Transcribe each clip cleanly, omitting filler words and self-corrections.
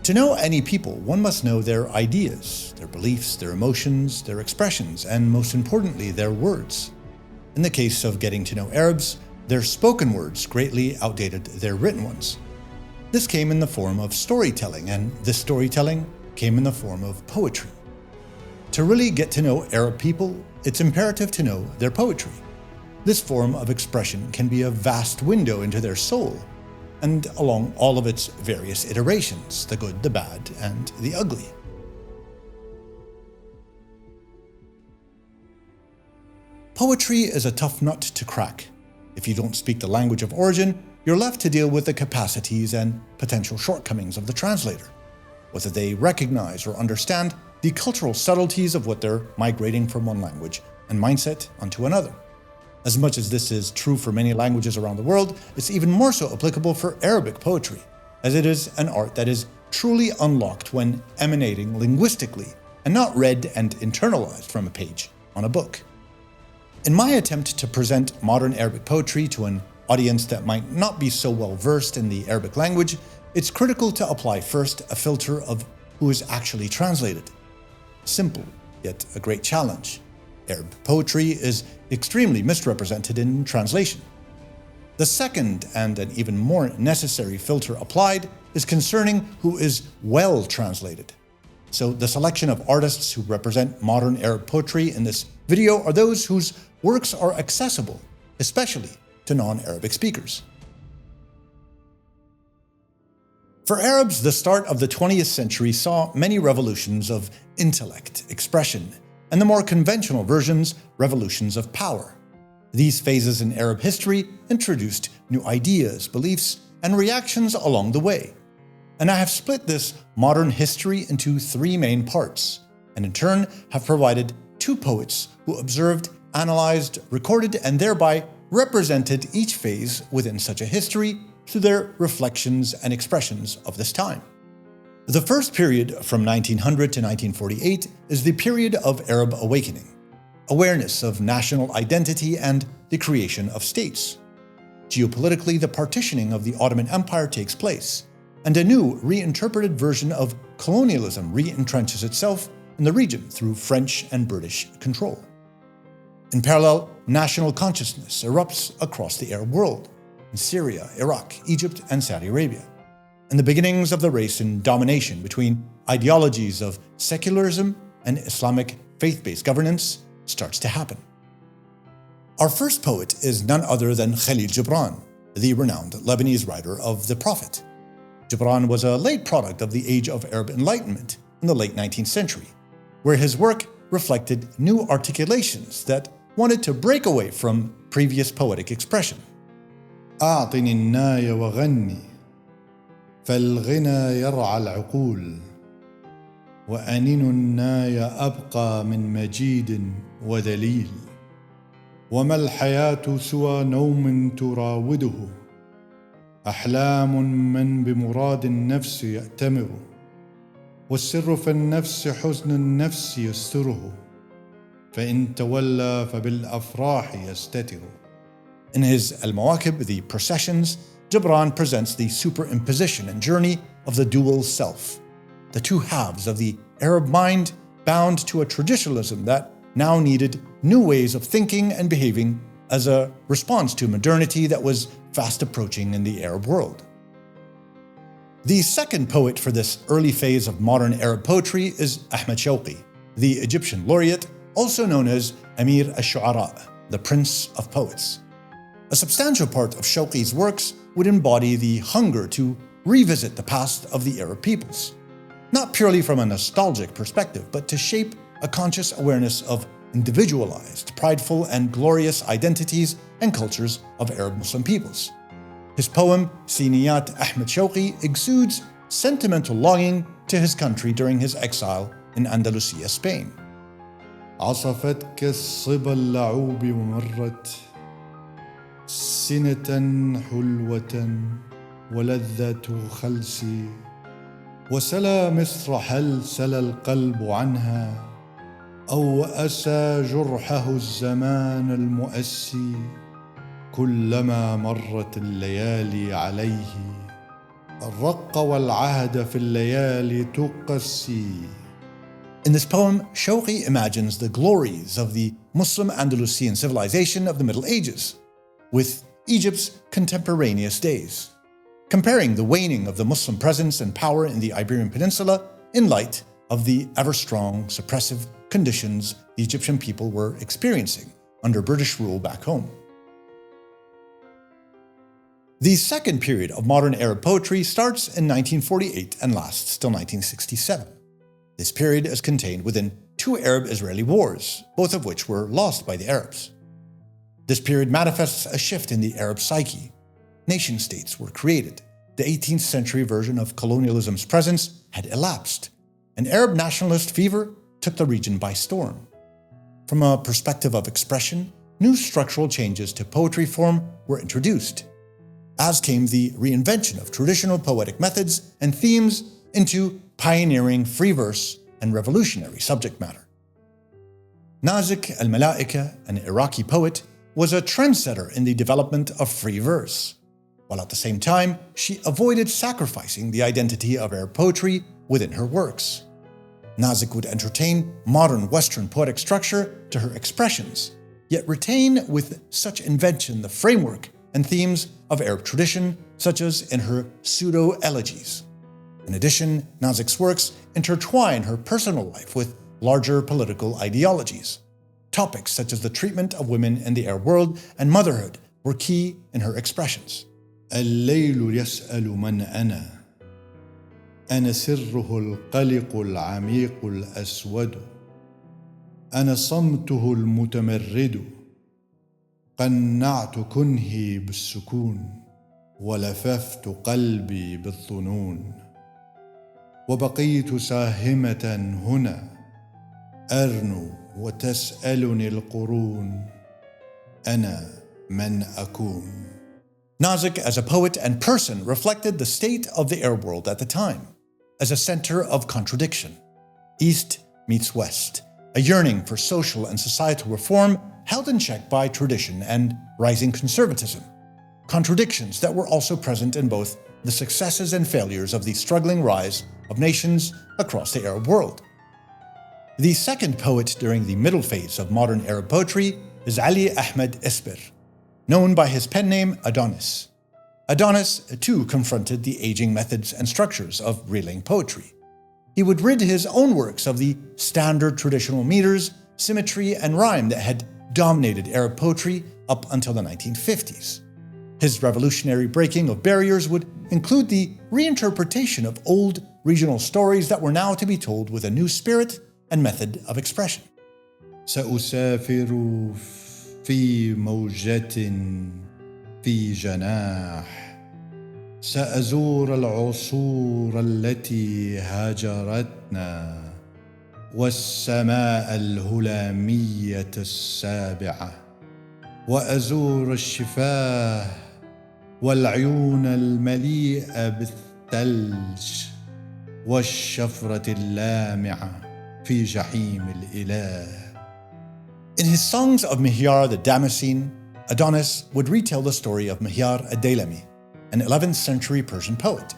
To know any people, one must know their ideas, their beliefs, their emotions, their expressions, and most importantly, their words. In the case of getting to know Arabs, their spoken words greatly outdated their written ones. This came in the form of storytelling, and this storytelling came in the form of poetry. To really get to know Arab people, it's imperative to know their poetry. This form of expression can be a vast window into their soul, and along all of its various iterations, the good, the bad, and the ugly. Poetry is a tough nut to crack. If you don't speak the language of origin, you're left to deal with the capacities and potential shortcomings of the translator, whether they recognize or understand the cultural subtleties of what they're migrating from one language and mindset onto another. As much as this is true for many languages around the world, it's even more so applicable for Arabic poetry, as it is an art that is truly unlocked when emanating linguistically and not read and internalized from a page on a book. In my attempt to present modern Arabic poetry to an audience that might not be so well versed in the Arabic language, it's critical to apply first a filter of who is actually translated. Simple, yet a great challenge. Arab poetry is extremely misrepresented in translation. The second, and an even more necessary filter applied, is concerning who is well translated. So the selection of artists who represent modern Arab poetry in this video are those whose works are accessible, especially to non-Arabic speakers. For Arabs, the start of the 20th century saw many revolutions of intellect, expression, and the more conventional versions, revolutions of power. These phases in Arab history introduced new ideas, beliefs, and reactions along the way. And I have split this modern history into three main parts, and in turn have provided two poets who observed, analyzed, recorded, and thereby represented each phase within such a history through their reflections and expressions of this time. The first period, from 1900 to 1948, is the period of Arab awakening, awareness of national identity and the creation of states. Geopolitically, the partitioning of the Ottoman Empire takes place, and a new, reinterpreted version of colonialism re-entrenches itself in the region through French and British control. In parallel, national consciousness erupts across the Arab world, in Syria, Iraq, Egypt, and Saudi Arabia, and the beginnings of the race and domination between ideologies of secularism and Islamic faith-based governance starts to happen. Our first poet is none other than Khalil Gibran, the renowned Lebanese writer of The Prophet. Gibran was a late product of the age of Arab Enlightenment in the late 19th century, where his work reflected new articulations that wanted to break away from previous poetic expression. أعطني الناي وغني فالغنى يرعى العقول وأنين الناي أبقى من مجيد وذليل وما الحياة سوى نوم تراوده أحلام من بمراد النفس يأتمر والسر في النفس حزن النفس يستره فإن تولى فبالأفراح يستتر. In his al-Mawakib, the Processions, Gibran presents the superimposition and journey of the dual self, the two halves of the Arab mind bound to a traditionalism that now needed new ways of thinking and behaving as a response to modernity that was fast approaching in the Arab world. The second poet for this early phase of modern Arab poetry is Ahmed Shawqi, the Egyptian laureate, also known as Amir al-Shu'ara, the Prince of Poets. A substantial part of Shawqi's works would embody the hunger to revisit the past of the Arab peoples, not purely from a nostalgic perspective, but to shape a conscious awareness of individualized, prideful, and glorious identities and cultures of Arab Muslim peoples. His poem, Siniyat Ahmed Shawqi, exudes sentimental longing to his country during his exile in Andalusia, Spain. عصفتك الصبا اللعوب ومرت سنة حلوة ولذة خلسي وسلا مصر هل سلا القلب عنها أو أسى جرحه الزمان المؤسي كلما مرت الليالي عليه الرق والعهد في الليالي تقسي. In this poem, Shawqi imagines the glories of the Muslim Andalusian civilization of the Middle Ages with Egypt's contemporaneous days, comparing the waning of the Muslim presence and power in the Iberian Peninsula in light of the ever-strong, suppressive conditions the Egyptian people were experiencing under British rule back home. The second period of modern Arab poetry starts in 1948 and lasts till 1967. This period is contained within two Arab-Israeli wars, both of which were lost by the Arabs. This period manifests a shift in the Arab psyche. Nation-states were created. The 18th century version of colonialism's presence had elapsed. An Arab nationalist fever took the region by storm. From a perspective of expression, new structural changes to poetry form were introduced, as came the reinvention of traditional poetic methods and themes into pioneering free verse and revolutionary subject matter. Nazik al-Malaika, an Iraqi poet, was a trendsetter in the development of free verse, while at the same time she avoided sacrificing the identity of Arab poetry within her works. Nazik would entertain modern Western poetic structure to her expressions, yet retain with such invention the framework and themes of Arab tradition, such as in her pseudo-elegies. In addition, Nazik's works intertwine her personal life with larger political ideologies. Topics such as the treatment of women in the Arab world and motherhood were key in her expressions. الليل يسأل من أنا سره القلق العميق الأسود، أنا صمته المتمرد، قنعت كنهي بالسكون ولففت قلبي بالظنون، وبقيت ساهمة هنا أرنو وتسألني القرون أنا من أكون. Nazik, as a poet and person, reflected the state of the Arab world at the time, as a center of contradiction. East meets West, a yearning for social and societal reform held in check by tradition and rising conservatism. Contradictions that were also present in both the successes and failures of the struggling rise of nations across the Arab world. The second poet during the middle phase of modern Arab poetry is Ahmed Isber, known by his pen name Adonis. Adonis, too, confronted the aging methods and structures of reeling poetry. He would rid his own works of the standard traditional meters, symmetry, and rhyme that had dominated Arab poetry up until the 1950s. His revolutionary breaking of barriers would include the reinterpretation of old regional stories that were now to be told with a new spirit and method of expression. سأسافر في موجة في جناح، سأزور العصور التي هاجرتنا والسماء الهلامية السابعة، وأزور الشفاه والعيون المليئة بالثلج والشفرة اللامعة في جحيم الإله. In his songs of Mihyar the Damascene, Adonis would retell the story of Mihyar ad-Daylami, an 11th century Persian poet,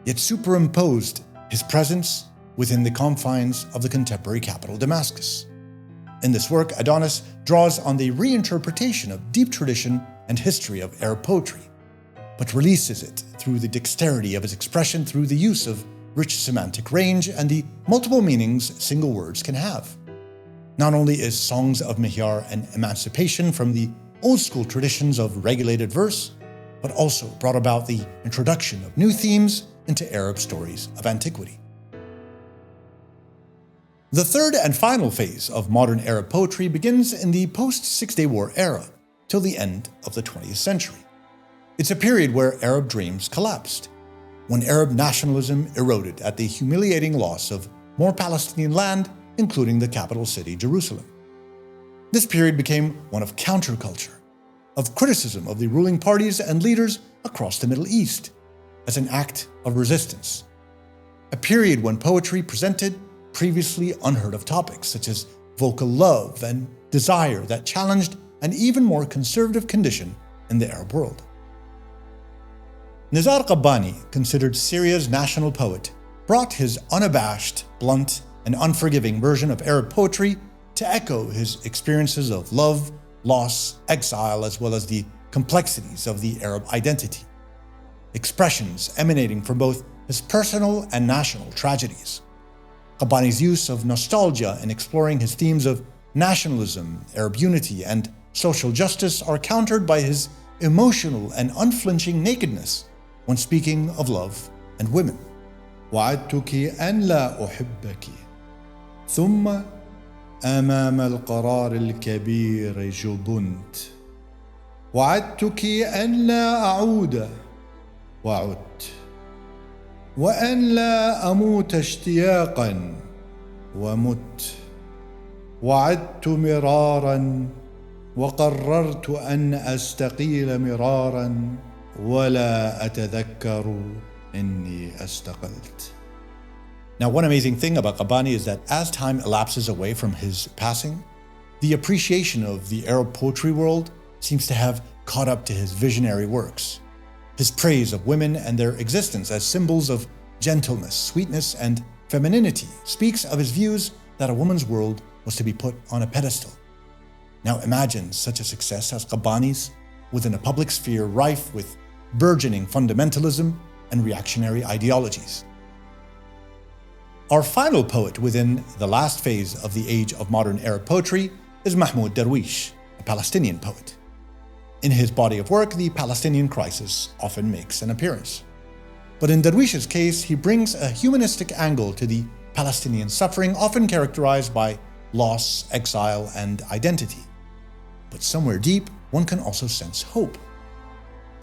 yet superimposed his presence within the confines of the contemporary capital Damascus. In this work, Adonis draws on the reinterpretation of deep tradition and history of Arab poetry, but releases it through the dexterity of his expression through the use of rich semantic range and the multiple meanings single words can have. Not only is Songs of Mihyar an emancipation from the old-school traditions of regulated verse, but also brought about the introduction of new themes into Arab stories of antiquity. The third and final phase of modern Arab poetry begins in the post-Six-Day War era till the end of the 20th century. It's a period where Arab dreams collapsed, when Arab nationalism eroded at the humiliating loss of more Palestinian land, including the capital city, Jerusalem. This period became one of counterculture, of criticism of the ruling parties and leaders across the Middle East, as an act of resistance. A period when poetry presented previously unheard of topics such as vocal love and desire that challenged an even more conservative condition in the Arab world. Nizar Qabbani, considered Syria's national poet, brought his unabashed, blunt, and unforgiving version of Arab poetry to echo his experiences of love, loss, exile, as well as the complexities of the Arab identity. Expressions emanating from both his personal and national tragedies. Qabbani's use of nostalgia in exploring his themes of nationalism, Arab unity, and social justice are countered by his emotional and unflinching nakedness when speaking of love and women. وعدتك أن لا أحبك ثم أمام القرار الكبير جبنت وعدتك أن لا أعود وعدت وأن لا أموت اشتياقا ومت وعدت مرارا وقررت أن أستقيل مرارا ولا أتذكر إني استقلت. Now, one amazing thing about Qabbani is that as time elapses away from his passing, the appreciation of the Arab poetry world seems to have caught up to his visionary works. His praise of women and their existence as symbols of gentleness, sweetness, and femininity speaks of his views that a woman's world was to be put on a pedestal. Now imagine such a success as Qabbani's within a public sphere rife with burgeoning fundamentalism and reactionary ideologies. Our final poet within the last phase of the age of modern Arab poetry is Mahmoud Darwish, a Palestinian poet. In his body of work, the Palestinian crisis often makes an appearance. But in Darwish's case, he brings a humanistic angle to the Palestinian suffering, often characterized by loss, exile, and identity. But somewhere deep, one can also sense hope.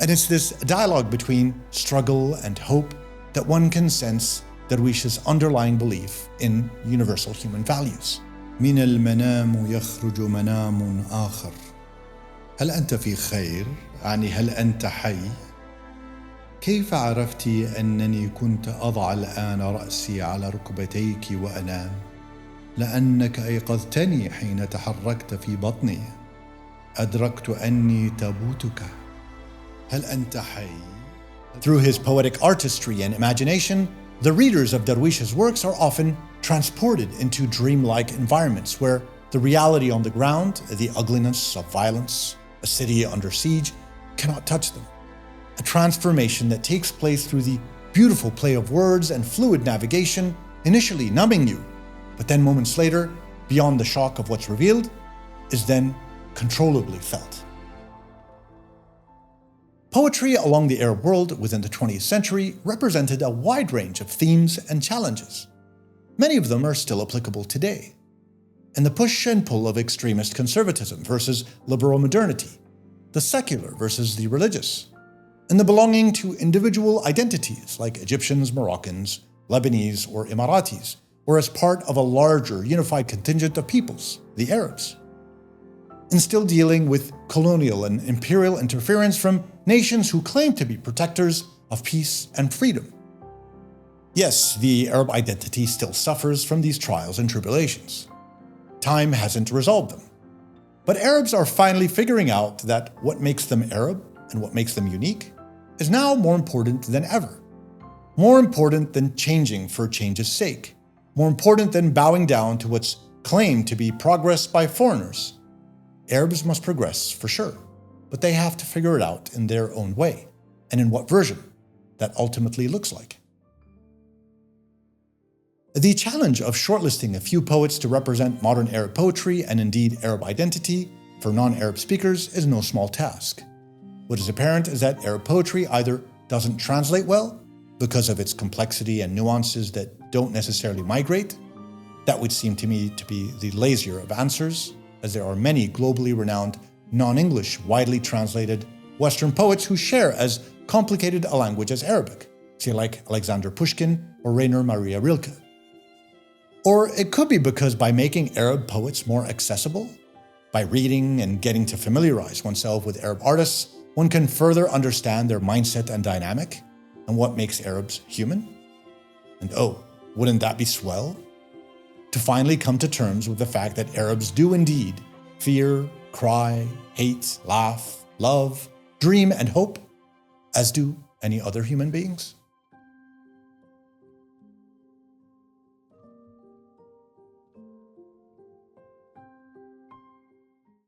And it's this dialogue between struggle and hope that one can sense Darwish's underlying belief in universal human values. من المنام يخرج منام آخر. هل أنت في خير؟ يعني هل أنت حي؟ كيف عرفت أنني كنت أضع الآن رأسي على ركبتيك وأنام؟ لأنك أيقظتني حين تحركت في بطني. أدركت أني تابوتك. هل أنت حي؟ Through his poetic artistry and imagination, the readers of Darwish's works are often transported into dreamlike environments where the reality on the ground, the ugliness of violence, a city under siege, cannot touch them. A transformation that takes place through the beautiful play of words and fluid navigation, initially numbing you, but then moments later, beyond the shock of what's revealed, is then controllably felt. Poetry along the Arab world within the 20th century represented a wide range of themes and challenges. Many of them are still applicable today. In the push and pull of extremist conservatism versus liberal modernity, the secular versus the religious, and the belonging to individual identities like Egyptians, Moroccans, Lebanese, or Emiratis, or as part of a larger unified contingent of peoples, the Arabs. And still dealing with colonial and imperial interference from nations who claim to be protectors of peace and freedom. Yes, the Arab identity still suffers from these trials and tribulations. Time hasn't resolved them. But Arabs are finally figuring out that what makes them Arab and what makes them unique is now more important than ever. More important than changing for change's sake. More important than bowing down to what's claimed to be progress by foreigners. Arabs must progress for sure, but they have to figure it out in their own way, and in what version that ultimately looks like. The challenge of shortlisting a few poets to represent modern Arab poetry and indeed Arab identity for non-Arab speakers is no small task. What is apparent is that Arab poetry either doesn't translate well because of its complexity and nuances that don't necessarily migrate. That would seem to me to be the lazier of answers, as there are many globally renowned, non-English, widely translated Western poets who share as complicated a language as Arabic, say like Alexander Pushkin or Rainer Maria Rilke. Or it could be because by making Arab poets more accessible, by reading and getting to familiarize oneself with Arab artists, one can further understand their mindset and dynamic and what makes Arabs human. And oh, wouldn't that be swell? To finally come to terms with the fact that Arabs do indeed fear, cry, hate, laugh, love, dream, and hope, as do any other human beings?